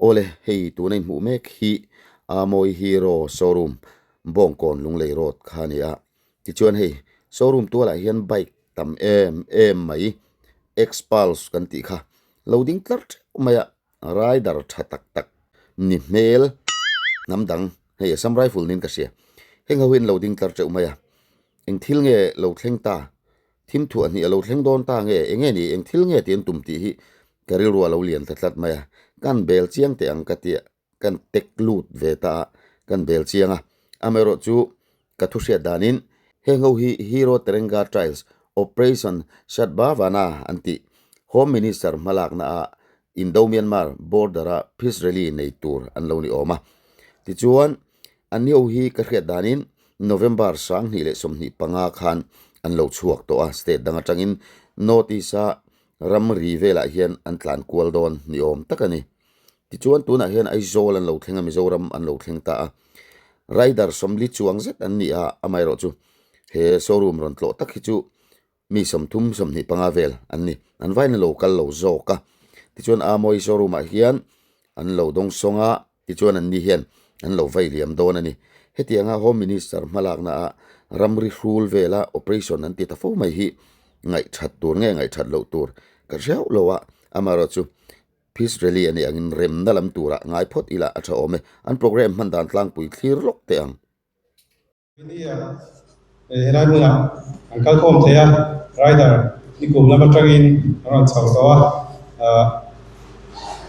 ole hei tu nei mu mek hi moi hero showroom bongkon lunglei road khania ti chuan hei showroom tu la hian bike tam em mai expulse kan ti kha loading tlar maya rider tha tak tak ni mel namdang hei sam rifle nin ka sia heng hawin loading tlar che maya eng thil nge lo thleng ta thim thu ani lo thleng don ta nge enge ni eng thil nge tin tum ti hi karil ro lo lian thlat maya kan bel chiang te ang katia kan tek lut ve ta kan bel chianga amero chu ka thu sia danin hengo hi hero Tiranga trials operation Sadbhavana anti home minister malak na Indo Myanmar border peace rally nei tur an lo ni oma ti chuan an yo hi ka khriat danin November sang ni le som ni panga khan an lo chuak to a state danga tangin notice a ramri vela hian an tlan kual don ni om takani ti chuan tuna hian ai zol an lo thlenga mizoram an lo thleng ta rider somli chuang zet an ni a amai ro chu he showroom ron tlo tak hi chu mi som thum som ni panga vel an ni an vai na local lo zoka ti chuan a moi showroom a hian an lo dong songa ti chuan an ni hian an lo vai liam don ani hetianga home minister malak na ramri rule vela operation an ti ta fo mai hi ngaihthat tur nge ngaihthat lo tur ka riau lowa amaro chu peace rally ani angin rem nalam tura ngai phot ila atha ome an program man dan tlang pui thlir lok te ang helai muna angkal khom thea rider ni kum lama tangin ron chau tawa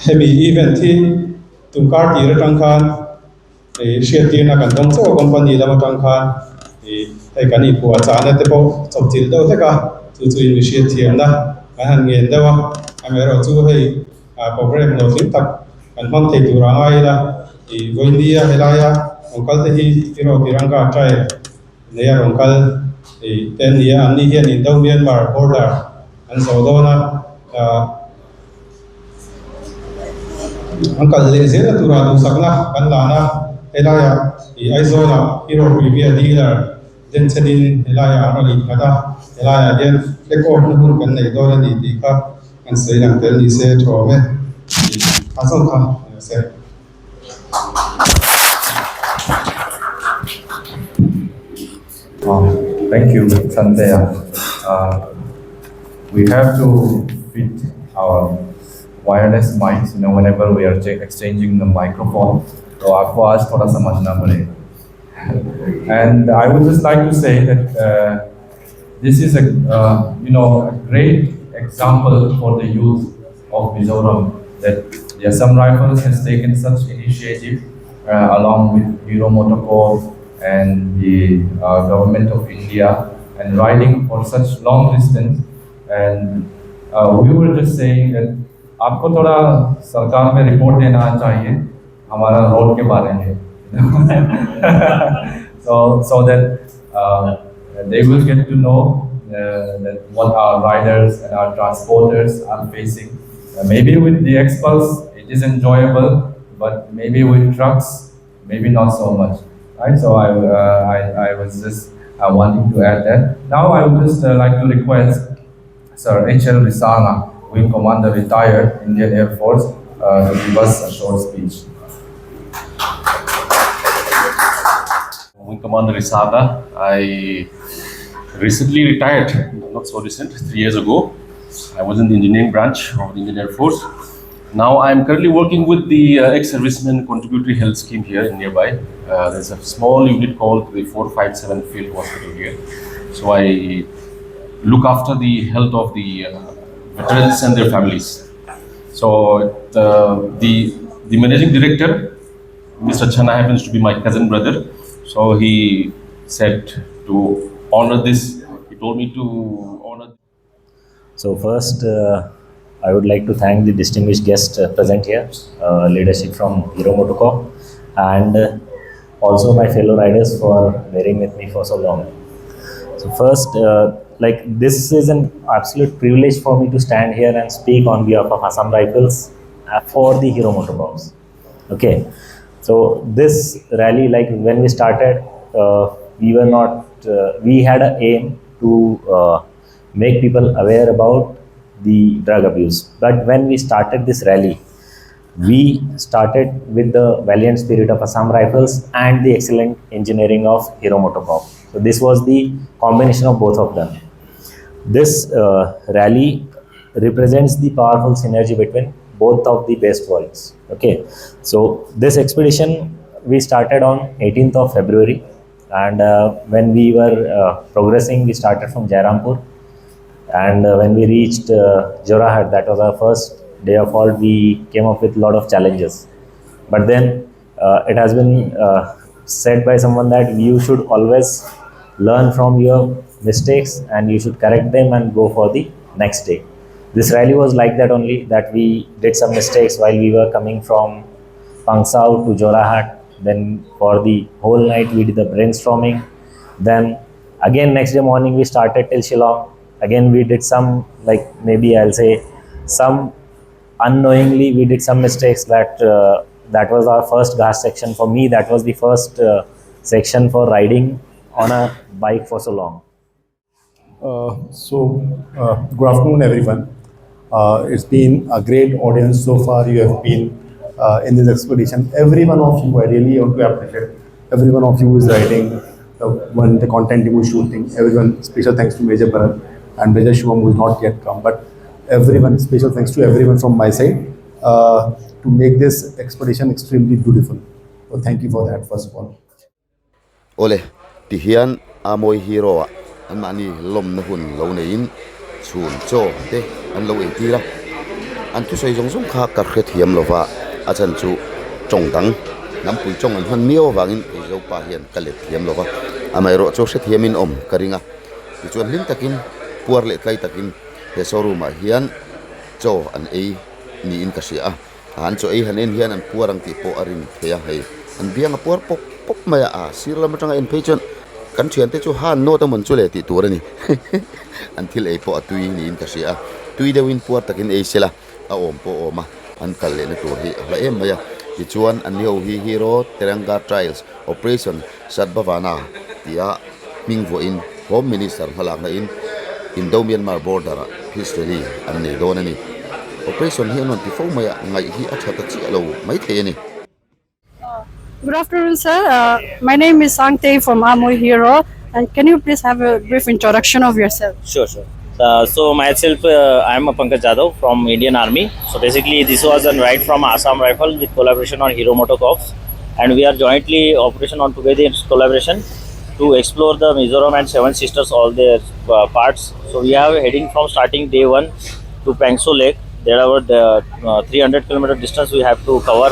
hemi event thi tumkar ti ra tang khan share ti na kan dong chaw company lama tang khan ai kan i pu cha na te po chop til do te ka chu chu in share thiam na kan han ngen dawa amero chu hei program no tin tak kan ham thei tu ra ngai la voindia helaya angkal te hi Tiranga trai neya rongkal ten ya ani hian Indo Myanmar border an sodona angkal le zela tura du sakna kan lana helaya aizona hero preview dealer den chadin helaya amali kada helaya den record nun kan nei dona ni ti kha kan seilang tel ni se thome asal kha se Thank you, Sanjaya. We have to fit our wireless mics, whenever we are exchanging the microphone. So आपको आज थोड़ा समझना पड़ेगा. And I would just like to say that this is a great example for the youth of Mizoram that the Assam Rifles has taken such initiative along with Hero Motocorp and the government of India and riding for such long distance. And we were just saying that आपको थोड़ा सरकार में report देना चाहिए हमारा road के बारे में so that they will get to know that what our riders and our transporters are facing. Maybe with the Expulse it is enjoyable, but maybe with trucks maybe not so much. Right, so I was just wanting to add that. Now I would just like to request Sir H.L. Risana, Wing Commander retired, Indian Air Force, to give us a short speech. Wing Commander Risada, I recently retired, not so recent, 3 years ago. I was in the engineering branch of the Indian Air Force. Now I'm currently working with the ex-servicemen contributory health scheme here in nearby. There's a small unit called the 457 Field Hospital here. So I look after the health of the veterans and their families. So the managing director, Mr. Chana, happens to be my cousin brother. So he said to honor this. He told me to honor. So first, I would like to thank the distinguished guest present here, leadership from Hero Motocorp, and also my fellow riders for bearing with me for so long. So first, this is an absolute privilege for me to stand here and speak on behalf of Assam Rifles for the Hero Motocorps. Okay, so this rally, when we started, we had an aim to make people aware about the drug abuse. But when we started this rally, we started with the valiant spirit of Assam Rifles and the excellent engineering of Hero Motocop. So this was the combination of both of them. This rally represents the powerful synergy between both of the best worlds. Okay, so this expedition we started on 18th of February, and when we were progressing, we started from Jairampur, and when we reached Jorahat, that was our first day of halt. We came up with a lot of challenges, but then it has been said by someone that you should always learn from your mistakes and you should correct them and go for the next day. This rally was like that only, that we did some mistakes while we were coming from Pangsau to Jorahat. Then for the whole night we did the brainstorming. Then again next day morning we started till Shillong. Again we did some, like maybe I'll say some unknowingly we did some mistakes. That was our first ghast section. For me, that was the first section for riding on a bike for so long. Good afternoon, everyone. It's been a great audience so far. You have been in this expedition. Every one of you, I really want to appreciate. Every one of you is writing the content you were shooting. Everyone, special thanks to Major Bharat and Major Shivam, who is not yet come. But everyone, special thanks to everyone from my side to make this expedition extremely beautiful. So thank you for that, first of all. Ole, tihian amoy hero an mani lom na hun lo nein chun cho te an lo e tira an tu sei jong jong kha ka khet hiam lova a chan chu chong dang nam pui chong an han mio wangin e zo pa hian ka let hiam lova amai ro cho set hiamin om karinga ti chuan lim takin puar le tlai takin he showroom a hian cho an e ni in ka sia an cho e hanen hian an puarang ti po arin thea hei an biang a puar pok pok maya a sirlam atanga en pechon kan thian te chu han no ta mun chu le ti tur ani an thil ei po atui ni in ka sia tui de win puar takin ei sela a om po oma an kal le na tur hi la em maya ti chuan an ho hi hero Tiranga trials operation Sadbhavana tia mingvo in home minister halak na in Indo Myanmar border history an nei don ani operation hi non ti fo maya ngai hi a thata chi lo mai the ni. Good afternoon, sir. My name is Sangte from Amoy Hero. And can you please have a brief introduction of yourself? Sure, sure. So myself, I am Pankaj Jadhav from Indian Army. So basically, this was a ride from Assam Rifle with collaboration on Hero Motocorps, and we are jointly operation on together in collaboration to explore the Mizoram and Seven Sisters all their parts. So we are heading from starting day one to Pangso Lake. There are the 300-kilometer distance we have to cover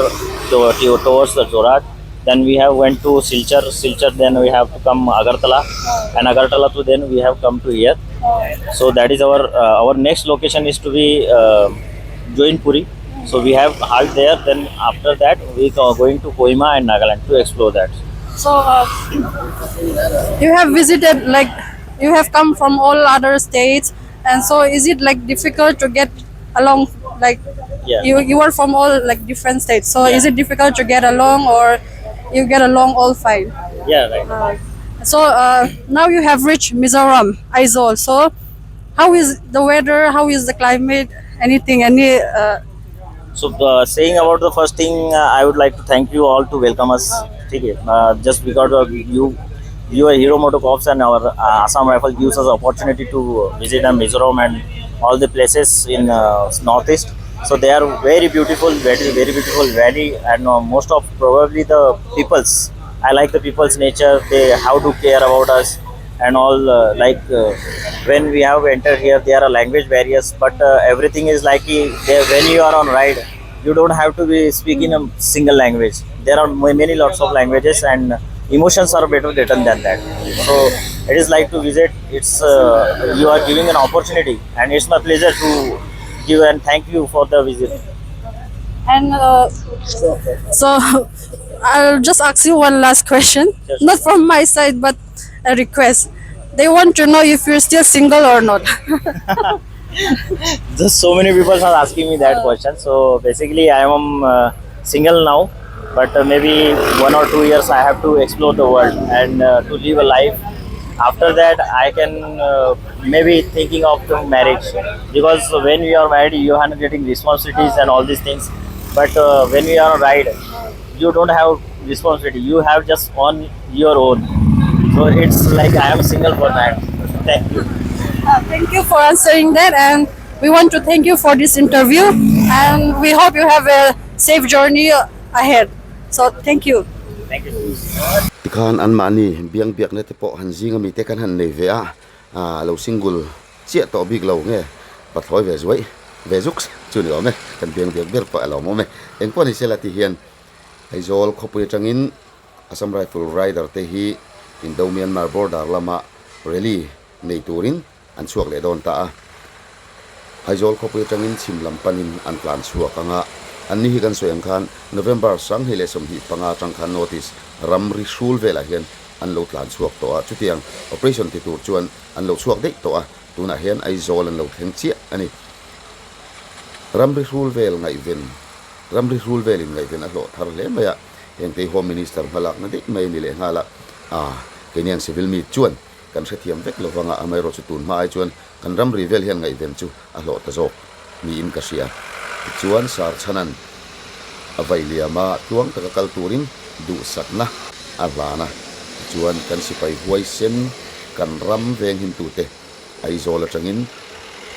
towards the Jorat. Then we have went to Silchar, then we have to come Agartala, and Agartala to then we have come to here. So that is our next location is to be Joinpuri. So we have halt there. Then after that we are going to Kohima and Nagaland to explore that. So, you have visited, like, you have come from all other states, and so is it like difficult to get along? Like, Yeah. you are from all like different states. So Yeah. is it difficult to get along, or you get along all fine? Yeah, right. So now you have reached Mizoram, Aizawl. So how is the weather? How is the climate? Anything? Any? So saying about the first thing, I would like to thank you all to welcome us. Okay. Just because of you are Hero Motocorps and our Assam Rifle gives us opportunity to visit Mizoram and all the places in northeast. So they are very beautiful, very beautiful valley, and most of probably the peoples. I like the people's nature. They how to care about us and all. When we have entered here, there are language barriers, but everything is like there. When you are on ride, you don't have to be speaking a single language. There are many lots of languages, and emotions are better written than that. So it is like to visit. It's you are giving an opportunity, and it's my pleasure to give and thank you for the visit. And so I'll just ask you one last question, Yes. not from my side, but a request. They want to know if you're still single or not. Just so many people are asking me that question. So basically, I am single now, but maybe 1 or 2 years I have to explore the world and to live a life. After that, I can maybe thinking of the marriage, because when you are married, you are getting responsibilities and all these things. But when we are on ride, you don't have responsibility. You have just on your own. So it's like I am single for that. Thank you. Thank you for answering that, and we want to thank you for this interview, and we hope you have a safe journey ahead. So thank you. Thank you. tikhan an mani biang biak ne te po han zinga mi te kan han nei ve a lo single chia to big lo nge pathoi ve zoi ve zux chu ni ome kan biang biak ber pa lo mo me eng pon hi sela ti hian ai zol khopui tangin Assam Rifle Rider te hi in do Myanmar border lama rally nei turin an chuak le don ta a ai zol khopui tangin chimlam panin an plan chuak anga an ni hi kan soyang khan November sang hi le som hi panga tang khan notice ramri shul vela hian an lo tlan chuak to a chutiang operation ti tur chuan an lo chuak dei to a tuna hian ai zol an lo thleng chia ani ramri shul vel ngai ven ramri shul vel in ngai ven a lo thar le maya eng te home minister malak na dei mai ni le hala kenian civil mi chuan kan sethiam vek lo wanga amai ro chutun mai chuan kan ramri vel hian ngai ven chu a lo ta zo mi in ka sia chuan sar chanan availiama tuang taka kal turin du sakna avana chuan kan sipai huai sen kan ram veng hin tu te aizol atangin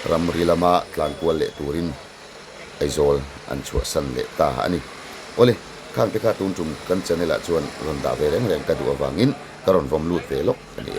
ramri lama tlangkwal le turin aizol an chua san le ta ani ole khang te ka tun tum kan chanela chuan ronda ve reng reng ka du awangin karon vom lut ve lok ani